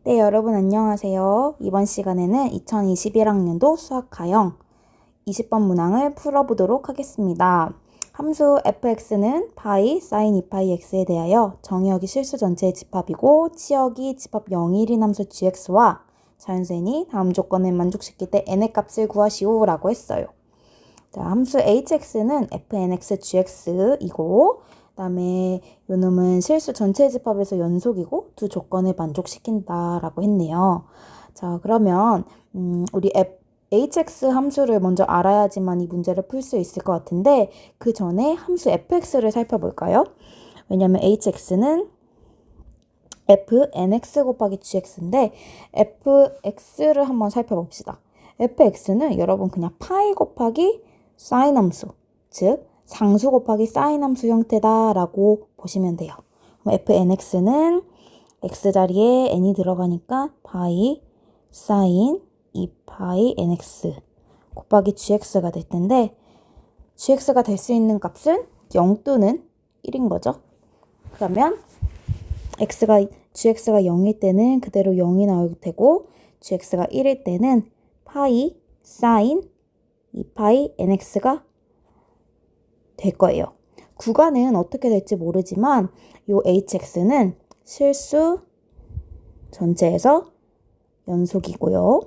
네, 여러분 안녕하세요. 이번 시간에는 2021학년도 수학 가형 20번 문항을 풀어보도록 하겠습니다. 함수 fx는 파이 sin 2파이 x에 대하여 정의역이 실수 전체의 집합이고 치역이 집합 0이 1인 함수 gx와 자연수인이 다음 조건을 만족시킬 때 n의 값을 구하시오 라고 했어요. 자, 함수 hx는 fnx gx이고 그 다음에 요놈은 실수 전체 집합에서 연속이고 두 조건을 만족시킨다 라고 했네요. 자, 그러면 우리 hx 함수를 먼저 알아야지만 이 문제를 풀 수 있을 것 같은데 그 전에 함수 fx를 살펴볼까요? 왜냐면 hx는 fnx 곱하기 gx인데 fx를 한번 살펴봅시다. fx는 여러분 그냥 파이 곱하기 사인 함수, 즉 상수 곱하기 사인 함수 형태다라고 보시면 돼요. 그럼 fnx는 x자리에 n이 들어가니까 파이 사인 2파이 nx 곱하기 gx가 될 텐데 gx가 될 수 있는 값은 0 또는 1인 거죠. 그러면 gx가 0일 때는 그대로 0이 나올 테고 gx가 1일 때는 파이 사인 2파이 nx가 될 거예요. 구간은 어떻게 될지 모르지만 요 hx는 실수 전체에서 연속이고요.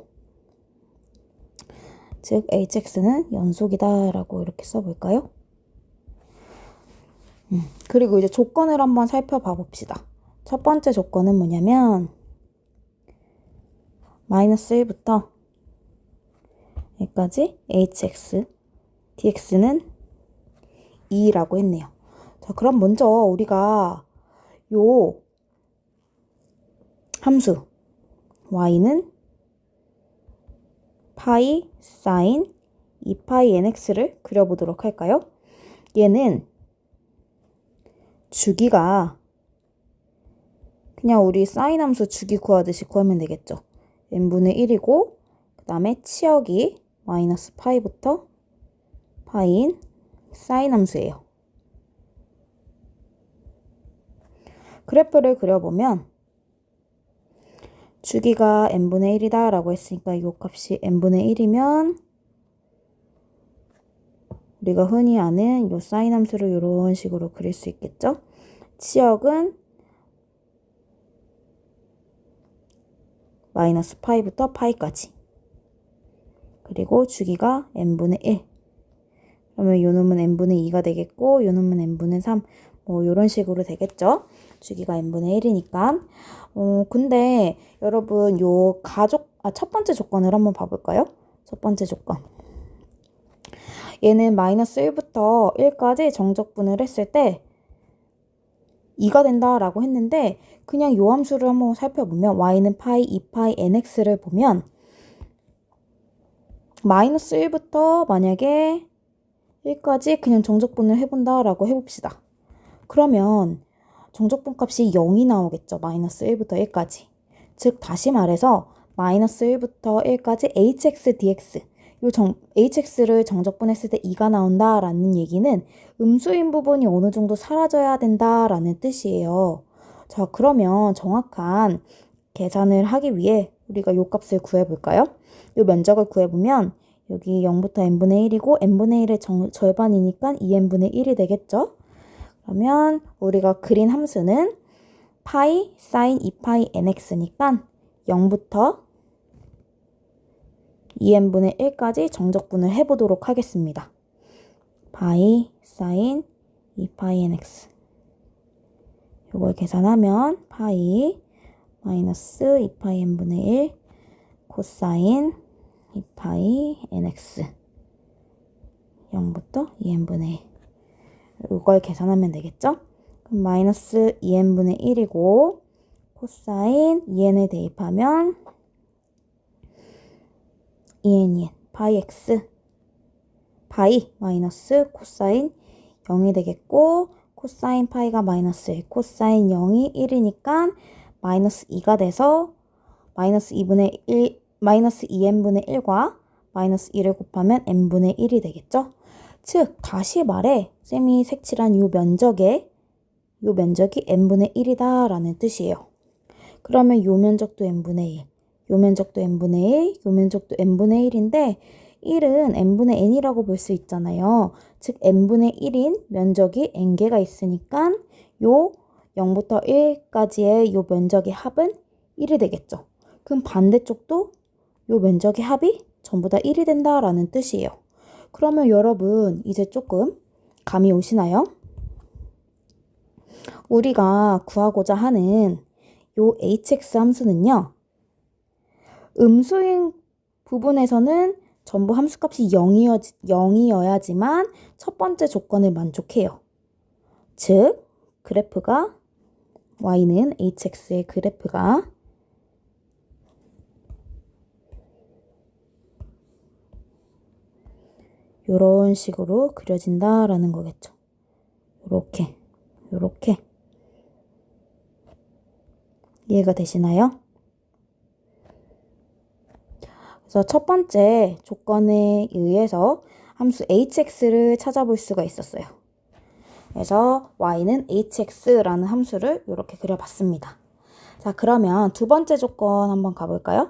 즉 hx는 연속이다 라고 이렇게 써볼까요? 그리고 이제 조건을 한번 살펴봐 봅시다. 첫 번째 조건은 뭐냐면 마이너스 1부터 여기까지 hx, dx는 2라고 했네요. 자, 그럼 먼저 우리가 요 함수 y는 파이 사인 2파이 nx를 그려보도록 할까요? 얘는 주기가 그냥 우리 사인 함수 주기 구하듯이 구하면 되겠죠. n분의 1이고 그 다음에 치역이 마이너스 파이부터 파이인 사인 함수예요. 그래프를 그려보면 주기가 n분의 1이다 라고 했으니까 이 값이 n분의 1이면 우리가 흔히 아는 이 사인 함수를 이런 식으로 그릴 수 있겠죠. 치역은 마이너스 파이부터 파이까지. 그리고 주기가 n분의 1. 그러면 요 놈은 n분의 2가 되겠고 요 놈은 n분의 3. 뭐 이런 식으로 되겠죠. 주기가 n분의 1이니까. 근데 여러분 요 첫 번째 조건을 한번 봐볼까요? 첫 번째 조건. 얘는 마이너스 1부터 1까지 정적분을 했을 때 2가 된다라고 했는데 그냥 요 함수를 한번 살펴보면 y는 파이 2파이 nx를 보면 마이너스 1부터 만약에 1까지 그냥 정적분을 해본다라고 해봅시다. 그러면 정적분 값이 0이 나오겠죠. 마이너스 1부터 1까지. 즉 다시 말해서 마이너스 1부터 1까지 hx dx hx를 정적분했을 때 2가 나온다라는 얘기는 음수인 부분이 어느 정도 사라져야 된다라는 뜻이에요. 자, 그러면 정확한 계산을 하기 위해 우리가 요 값을 구해볼까요? 요 면적을 구해보면 여기 0부터 n분의 1이고 n분의 1의 절반이니까 2n분의 1이 되겠죠? 그러면 우리가 그린 함수는 파이 사인 2파이 nx니까 0부터 2n분의 1까지 정적분을 해보도록 하겠습니다. 파이 사인 2파이 nx 이걸 계산하면 파이 마이너스 2파이 n분의 1 코사인 2파이 nx 0부터 2n분의 1 이걸 계산하면 되겠죠? 그럼 마이너스 2n분의 1이고 코사인 2n을 대입하면 2n 파이 x 파이 마이너스 코사인 0이 되겠고 코사인 파이가 마이너스 1 코사인 0이 1이니까 마이너스 2가 돼서 마이너스 2n분의 1과 마이너스 1을 곱하면 n분의 1이 되겠죠? 즉 다시 말해 쌤이 색칠한 요 면적이 n분의 1이다 라는 뜻이에요. 그러면 요 면적도 n분의 1, 요 면적도 n분의 1, 요 면적도 n분의 1인데 1은 n분의 n이라고 볼 수 있잖아요. 즉 n분의 1인 면적이 n개가 있으니까 요 0부터 1까지의 요 면적의 합은 1이 되겠죠. 그럼 반대쪽도 요 면적의 합이 전부 다 1이 된다라는 뜻이에요. 그러면 여러분 이제 조금 감이 오시나요? 우리가 구하고자 하는 요 hx 함수는요. 음수인 부분에서는 전부 함수값이 0이어야지만 첫 번째 조건을 만족해요. 즉 그래프가 y는 hx의 그래프가 이런 식으로 그려진다라는 거겠죠. 요렇게 요렇게 이해가 되시나요? 그래서 첫 번째 조건에 의해서 함수 hx를 찾아볼 수가 있었어요. 그래서 y는 hx라는 함수를 이렇게 그려봤습니다. 자, 그러면 두 번째 조건 한번 가볼까요?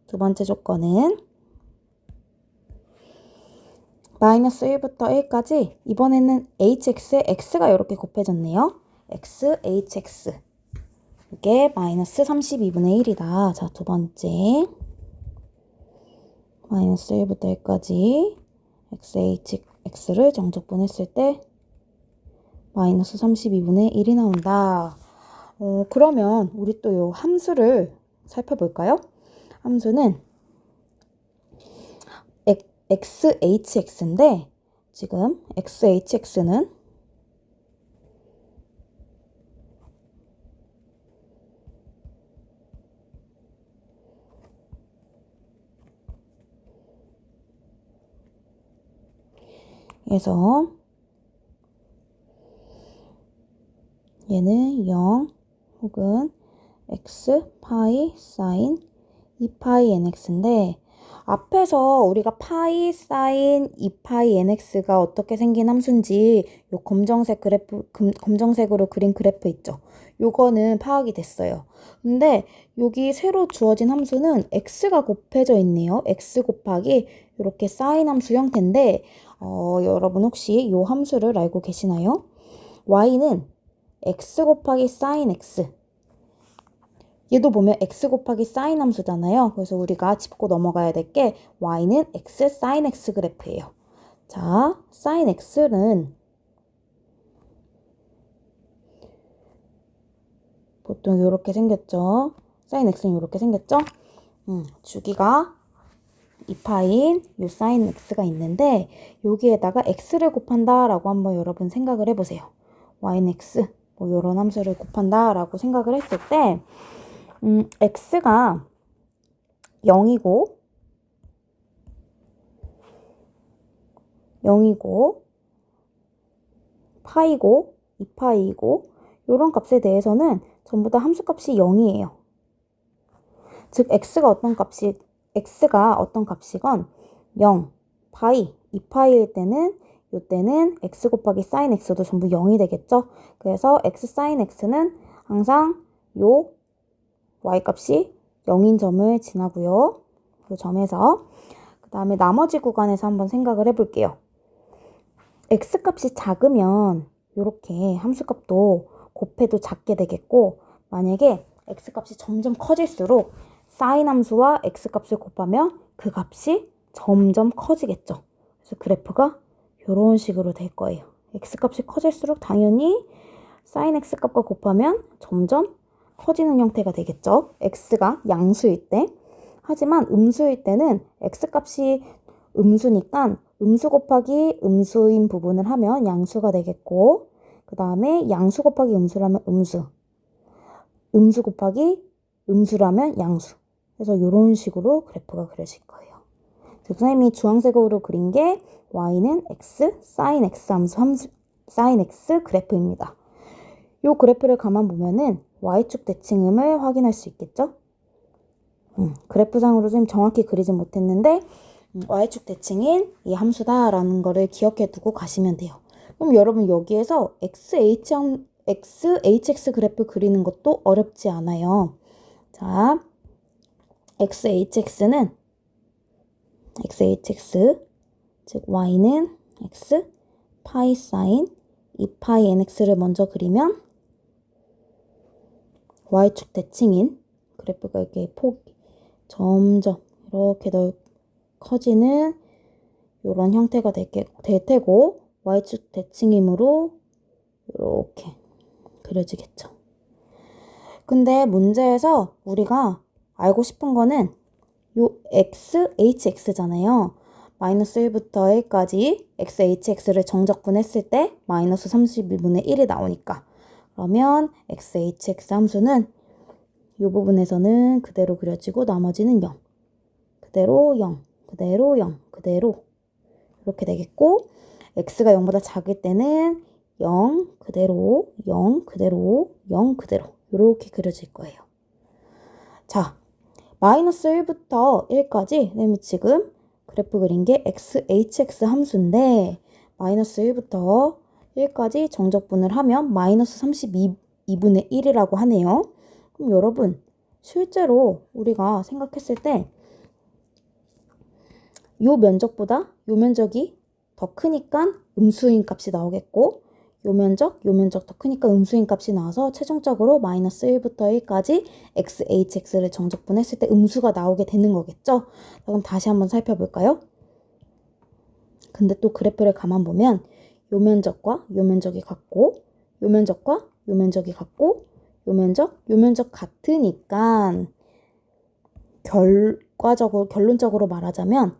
두 번째 조건은 마이너스 1부터 1까지 이번에는 hx에 x가 이렇게 곱해졌네요. x, hx 이게 마이너스 32분의 1이다. 자, 두 번째 마이너스 1부터 1까지 x를 정적분했을 때 마이너스 32분의 1이 나온다. 그러면 우리 또 요 함수를 살펴볼까요? 함수는 xhx인데 지금 xhx는 그래서 얘는 0 혹은 x 파이 사인 2파이 nx인데 앞에서 우리가 파이 사인 2파이 nx가 어떻게 생긴 함수인지 요 검정색으로 그린 그래프 있죠. 요거는 파악이 됐어요. 근데 여기 새로 주어진 함수는 x가 곱해져 있네요. x 곱하기 이렇게 사인 함수 형태인데 여러분 혹시 요 함수를 알고 계시나요? y는 x 곱하기 사인 x 얘도 보면 x 곱하기 사인 함수잖아요. 그래서 우리가 짚고 넘어가야 될 게 y는 x 사인 x 그래프예요. 자, 사인 x는 보통 이렇게 생겼죠. 사인 x는 이렇게 생겼죠. 주기가 2파인 요 사인 x가 있는데 여기에다가 x를 곱한다 라고 한번 여러분 생각을 해보세요. y는 x 뭐 이런 함수를 곱한다 라고 생각을 했을 때 x가 0이고 파이고 2파이고 이런 값에 대해서는 전부 다 함수값이 0이에요. 즉 x가 어떤 값이건 0, 파이, 2파이일 때는 이때는 x 곱하기 사인 x도 전부 0이 되겠죠. 그래서 x 사인 x는 항상 요 y값이 0인 점을 지나고요. 그 점에서 그 다음에 나머지 구간에서 한번 생각을 해볼게요. x값이 작으면 이렇게 함수값도 곱해도 작게 되겠고 만약에 x값이 점점 커질수록 사인 함수와 x값을 곱하면 그 값이 점점 커지겠죠. 그래서 그래프가 이런 식으로 될 거예요. x값이 커질수록 당연히 사인 x값과 곱하면 점점 커지는 형태가 되겠죠. x가 양수일 때. 하지만 음수일 때는 x값이 음수니까 음수 곱하기 음수인 부분을 하면 양수가 되겠고 그 다음에 양수 곱하기 음수라면 음수 곱하기 음수라면 양수. 그래서 이런 식으로 그래프가 그려질 거예요. 선생님이 주황색으로 그린 게 y는 x, sin x sin x 그래프입니다. 이 그래프를 가만 보면은 y축 대칭음을 확인할 수 있겠죠? 그래프상으로 좀 정확히 그리진 못했는데 y축 대칭인 이 함수다라는 거를 기억해 두고 가시면 돼요. 그럼 여러분 여기에서 hx 그래프 그리는 것도 어렵지 않아요. 자, xhx는 xhx, 즉 y는 x, 파이 사인 2파이 nx를 먼저 그리면 y축 대칭인 그래프가 이렇게 점점 이렇게 커지는 이런 형태가 될 테고 y축 대칭이므로 이렇게 그려지겠죠. 근데 문제에서 우리가 알고 싶은 거는 요 hx잖아요. 마이너스 1부터 1까지 xhx를 정적분했을 때 마이너스 32분의 1이 나오니까 그러면 xhx 함수는 이 부분에서는 그대로 그려지고 나머지는 0. 그대로 0, 그대로 0, 그대로 이렇게 되겠고 x가 0보다 작을 때는 0, 그대로, 0, 그대로, 0, 그대로 이렇게 그려질 거예요. 자, 마이너스 1부터 1까지 지금 그래프 그린 게 xhx 함수인데 마이너스 1부터 1까지 정적분을 하면 마이너스 32분의 1이라고 하네요. 그럼 여러분 실제로 우리가 생각했을 때 요 면적보다 요 면적이 더 크니까 음수인 값이 나오겠고 요 면적 더 크니까 음수인 값이 나와서 최종적으로 마이너스 1부터 1까지 xhx를 정적분했을 때 음수가 나오게 되는 거겠죠? 그럼 다시 한번 살펴볼까요? 근데 또 그래프를 가만 보면 요 면적과 요 면적이 같고 요 면적과 요 면적이 같고 요 면적 같으니까 결론적으로 말하자면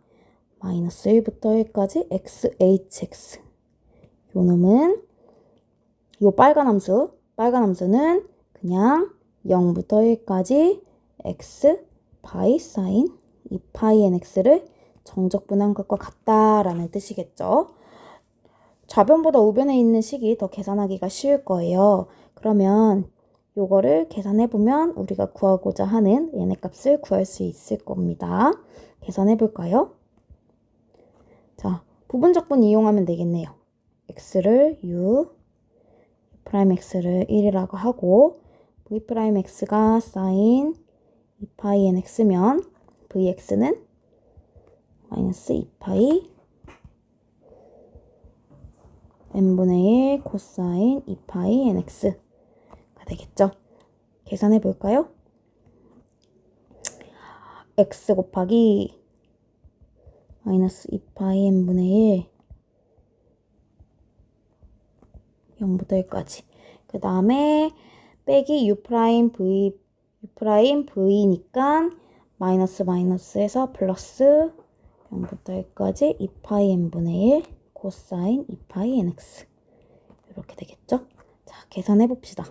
마이너스 1부터 1까지 xhx 요 놈은 요 빨간 함수는 그냥 0부터 1까지 x 파이 사인 2파이 nx를 정적분한 것과 같다라는 뜻이겠죠. 좌변보다 우변에 있는 식이 더 계산하기가 쉬울 거예요. 그러면 요거를 계산해보면 우리가 구하고자 하는 얘네 값을 구할 수 있을 겁니다. 계산해볼까요? 자, 부분적분 이용하면 되겠네요. x를 u, 프라임 x를 1이라고 하고 v 프라임 x가 사인 2파이 nx면 vx는 마이너스 2파이 n분의 1 코사인 2파이 nx가 되겠죠. 계산해 볼까요? x 곱하기 마이너스 2파이 n분의 1 0부터 1까지 그 다음에 빼기 u 프라임 v니까 마이너스에서 플러스 0부터 1까지 2파이 n분의 1 코사인 2파이 nx 이렇게 되겠죠? 자, 계산해 봅시다.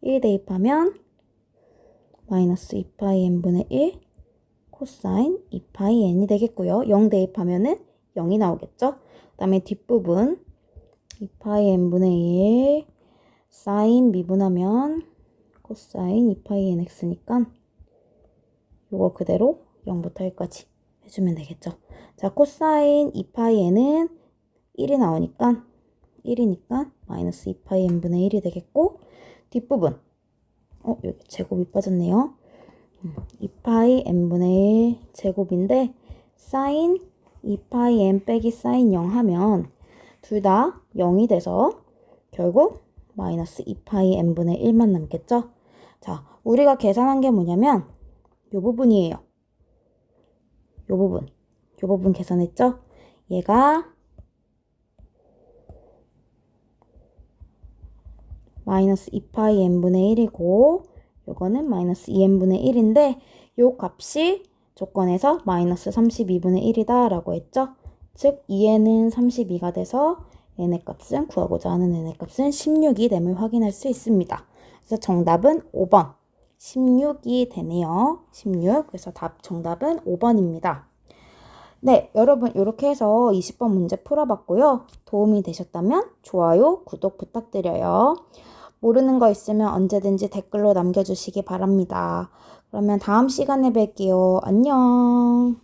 1 대입하면 마이너스 2파이 n분의 1 코사인 2파이 n이 되겠고요. 0 대입하면은 0이 나오겠죠? 그 다음에 뒷부분 2파이 n분의 1 사인 미분하면 코사인 2파이 nx니까 이거 그대로 0부터 1까지 해주면 되겠죠. 자, 코사인 2파이 n은 1이 나오니까 1이니까 마이너스 2파이 n분의 1이 되겠고 뒷부분 여기 제곱이 빠졌네요. 2파이 n분의 1 제곱인데 사인 2파이 n 빼기 사인 0 하면 둘 다 0이 돼서 결국 마이너스 2파이 n분의 1만 남겠죠. 자, 우리가 계산한 게 뭐냐면 요 부분이에요. 요 부분 계산했죠? 얘가 마이너스 2파이 n분의 1이고 요거는 마이너스 2n분의 1인데 요 값이 조건에서 마이너스 32분의 1이다 라고 했죠? 즉 2n은 32가 돼서 n의 값은 구하고자 하는 n의 값은 16이 됨을 확인할 수 있습니다. 그래서 정답은 5번 16이 되네요. 16. 그래서 정답은 5번입니다. 네, 여러분 이렇게 해서 20번 문제 풀어봤고요. 도움이 되셨다면 좋아요, 구독 부탁드려요. 모르는 거 있으면 언제든지 댓글로 남겨주시기 바랍니다. 그러면 다음 시간에 뵐게요. 안녕.